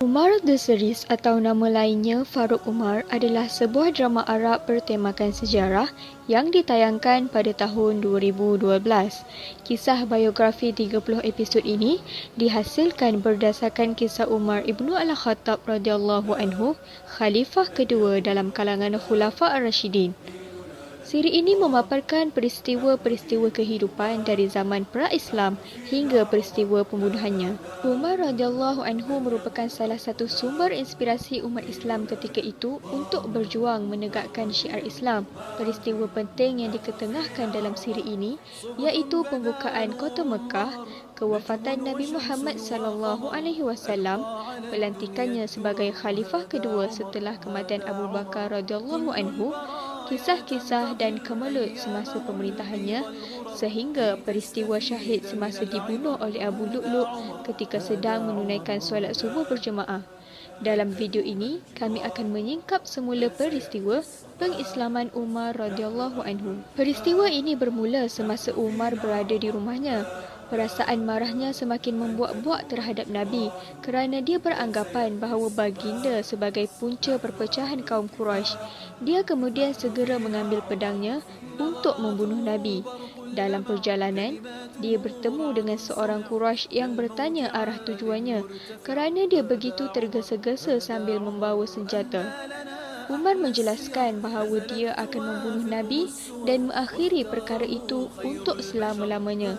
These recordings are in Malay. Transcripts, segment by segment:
Umar the Series atau nama lainnya Farouk Umar adalah sebuah drama Arab bertemakan sejarah yang ditayangkan pada tahun 2012. Kisah biografi 30 episod ini dihasilkan berdasarkan kisah Umar ibnu Al-Khattab radhiyallahu anhu, khalifah kedua dalam kalangan Khulafa Ar-Rasyidin. Siri ini memaparkan peristiwa-peristiwa kehidupan dari zaman pra-Islam hingga peristiwa pembunuhannya. Umar radhiyallahu anhu merupakan salah satu sumber inspirasi umat Islam ketika itu untuk berjuang menegakkan syiar Islam. Peristiwa penting yang diketengahkan dalam siri ini iaitu pembukaan Kota Mekah, kewafatan Nabi Muhammad sallallahu alaihi wasallam, pelantikannya sebagai khalifah kedua setelah kematian Abu Bakar radhiyallahu anhu, kisah-kisah dan kemelut semasa pemerintahannya sehingga peristiwa syahid semasa dibunuh oleh Abu Lu'lu' ketika sedang menunaikan solat subuh berjemaah. Dalam video ini, kami akan menyingkap semula peristiwa pengislaman Umar radhiyallahu anhu. Peristiwa ini bermula semasa Umar berada di rumahnya. Perasaan marahnya semakin membuak-buak terhadap Nabi kerana dia beranggapan bahawa baginda sebagai punca perpecahan kaum Quraisy. Dia kemudian segera mengambil pedangnya untuk membunuh Nabi. Dalam perjalanan, dia bertemu dengan seorang Quraisy yang bertanya arah tujuannya kerana dia begitu tergesa-gesa sambil membawa senjata. Umar menjelaskan bahawa dia akan membunuh Nabi dan mengakhiri perkara itu untuk selama-lamanya.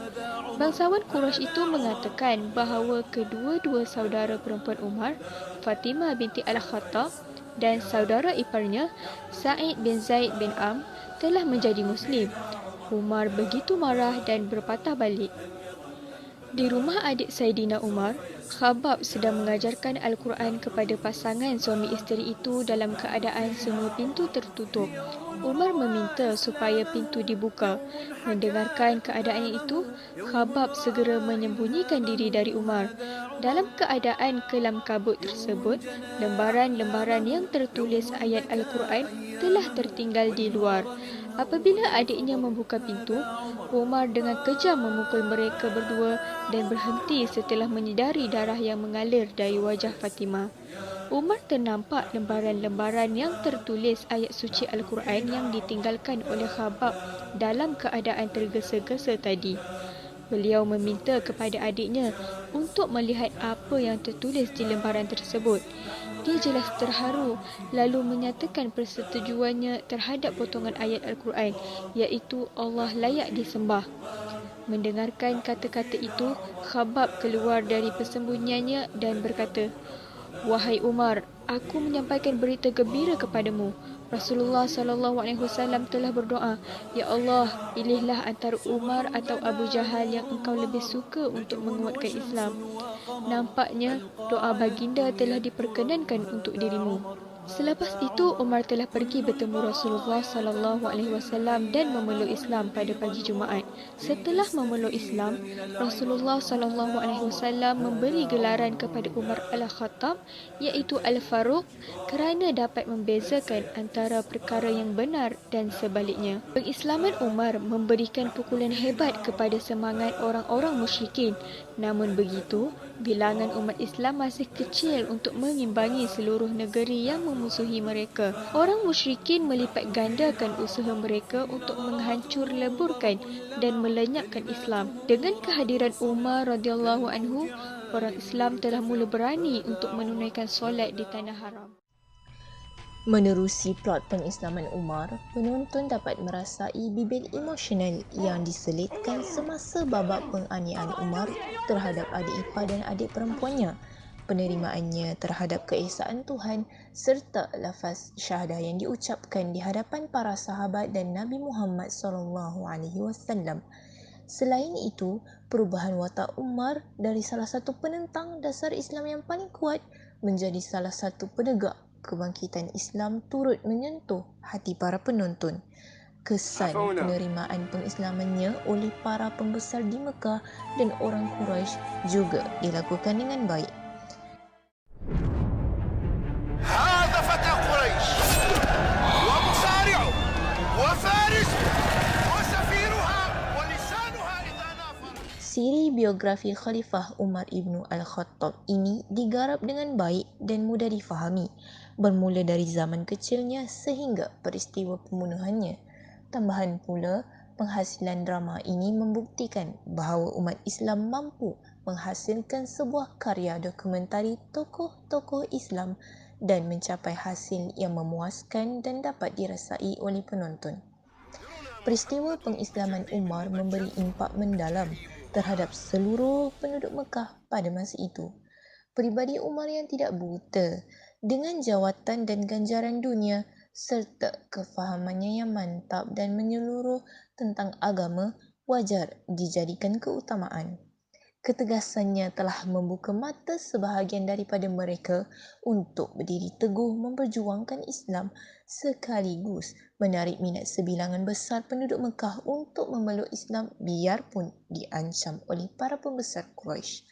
Bangsawan Quraisy itu mengatakan bahawa kedua-dua saudara perempuan Umar, Fatimah binti Al-Khattab dan saudara iparnya, Sa'id bin Zaid bin Am, telah menjadi Muslim. Umar begitu marah dan berpatah balik. Di rumah adik Saidina Umar, Khabbab sedang mengajarkan Al-Quran kepada pasangan suami isteri itu dalam keadaan semua pintu tertutup. Umar meminta supaya pintu dibuka. Mendengarkan keadaan itu, Khabbab segera menyembunyikan diri dari Umar. Dalam keadaan kelam kabut tersebut, lembaran-lembaran yang tertulis ayat Al-Quran telah tertinggal di luar. Apabila adiknya membuka pintu, Umar dengan kejam memukul mereka berdua dan berhenti setelah menyedari darah yang mengalir dari wajah Fatimah. Umar ternampak lembaran-lembaran yang tertulis ayat suci Al-Quran yang ditinggalkan oleh Khabbab dalam keadaan tergesa-gesa tadi. Beliau meminta kepada adiknya untuk melihat apa yang tertulis di lembaran tersebut. Dia jelas terharu lalu menyatakan persetujuannya terhadap potongan ayat Al-Quran iaitu Allah layak disembah. Mendengarkan kata-kata itu, Khabbab keluar dari persembunyiannya dan berkata, "Wahai Umar, aku menyampaikan berita gembira kepadamu. Rasulullah SAW telah berdoa, Ya Allah, pilihlah antara Umar atau Abu Jahal yang engkau lebih suka untuk menguatkan Islam. Nampaknya doa baginda telah diperkenankan untuk dirimu." Selepas itu, Umar telah pergi bertemu Rasulullah SAW dan memeluk Islam pada pagi Jumaat. Setelah memeluk Islam, Rasulullah SAW memberi gelaran kepada Umar Al-Khattab iaitu Al-Faruq kerana dapat membezakan antara perkara yang benar dan sebaliknya. Pengislaman Umar memberikan pukulan hebat kepada semangat orang-orang musyrikin. Namun begitu, bilangan umat Islam masih kecil untuk mengimbangi seluruh negeri yang memusuhi mereka. Orang musyrikin melipat gandakan usaha mereka untuk menghancur leburkan dan melenyapkan Islam. Dengan kehadiran Umar radhiyallahu anhu, orang Islam telah mula berani untuk menunaikan solat di tanah haram. Menerusi plot pengislaman Umar, penonton dapat merasai bibit emosional yang diselitkan semasa babak penganiayaan Umar terhadap adik ipar dan adik perempuannya, penerimaannya terhadap keesaan Tuhan serta lafaz syahadah yang diucapkan di hadapan para sahabat dan Nabi Muhammad SAW. Selain itu, perubahan watak Umar dari salah satu penentang dasar Islam yang paling kuat menjadi salah satu penegak kebangkitan Islam turut menyentuh hati para penonton. Kesan penerimaan pengislamannya oleh para pembesar di Mekah dan orang Quraisy juga dilakukan dengan baik. هذا فتى قريش ومصارع وفارس وسفيرها ولسانها إذا نافر. Siri biografi Khalifah Umar ibnu Al-Khattab ini digarap dengan baik dan mudah difahami, bermula dari zaman kecilnya sehingga peristiwa pembunuhannya. Tambahan pula, penghasilan drama ini membuktikan bahawa umat Islam mampu menghasilkan sebuah karya dokumentari tokoh-tokoh Islam dan mencapai hasil yang memuaskan dan dapat dirasai oleh penonton. Peristiwa pengislaman Umar memberi impak mendalam terhadap seluruh penduduk Mekah pada masa itu. Peribadi Umar yang tidak buta dengan jawatan dan ganjaran dunia serta kefahamannya yang mantap dan menyeluruh tentang agama wajar dijadikan keutamaan. Ketegasannya telah membuka mata sebahagian daripada mereka untuk berdiri teguh memperjuangkan Islam sekaligus menarik minat sebilangan besar penduduk Mekah untuk memeluk Islam biarpun diancam oleh para pembesar Quraisy.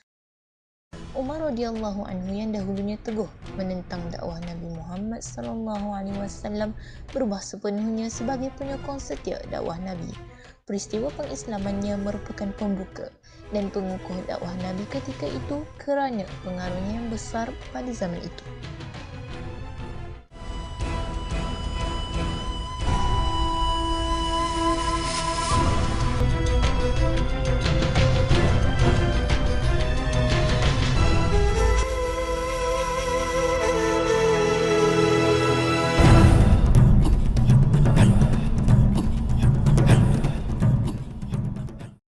Umar radhiyallahu anhu yang dahulunya teguh menentang dakwah Nabi Muhammad sallallahu alaihi wasallam berubah sepenuhnya sebagai penyokong setia dakwah Nabi. Peristiwa pengislamannya merupakan pembuka dan pengukuh dakwah Nabi ketika itu kerana pengaruhnya yang besar pada zaman itu.